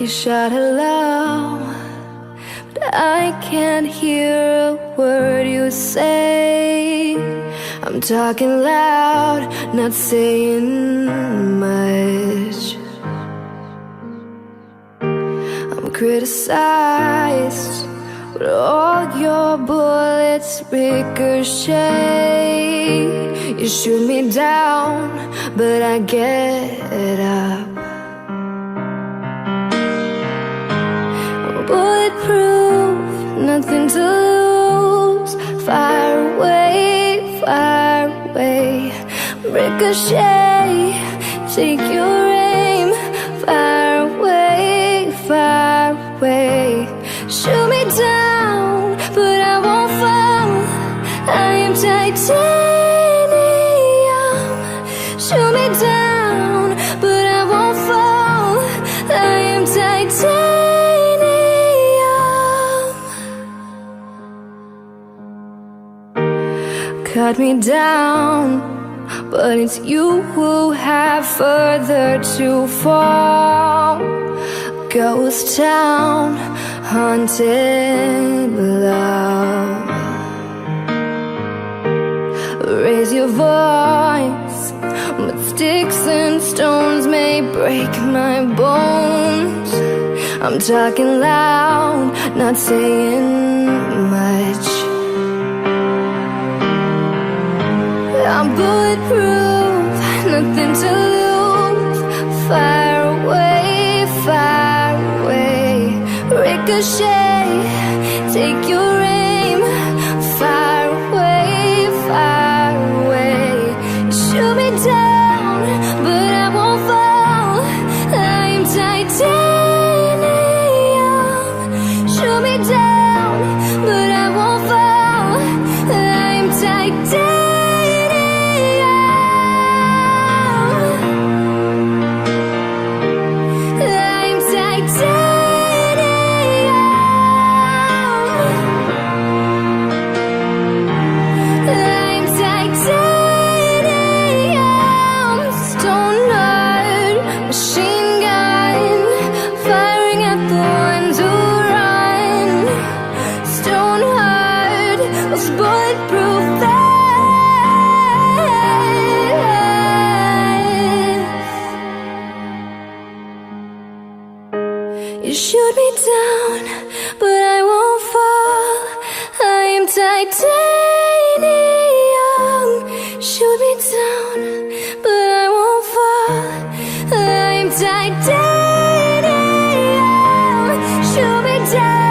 You shout hello, but I can't hear a word you say. I'm talking loud, not saying much. I'm criticized, but all your bullets ricochet. You shoot me down, but I get up. I'm bulletproof, nothing to lose. Fire away, fire away. Ricochet, take your aim. Fire away, fire away. Shoot me down, but I won't fall. I am titanium. Shoot me down, but I won't fall. I am titanium. Cut me down, but it's you who have further to fall. Ghost town, haunted love. Raise your voice, but sticks and stones may break my bones. I'm talking loud, not saying much. I'm bulletproof, nothing to lose. Fire away, fire away. Ricochet, take your aim. Fire away, fire away. Shoot me down, but I won't fall. I'm titanium. Shoot me down, but I won't fall. I'm titanium. You shoot me down, but I won't fall. I am titanium. Shoot me down, but I won't fall. I am titanium. Shoot me down.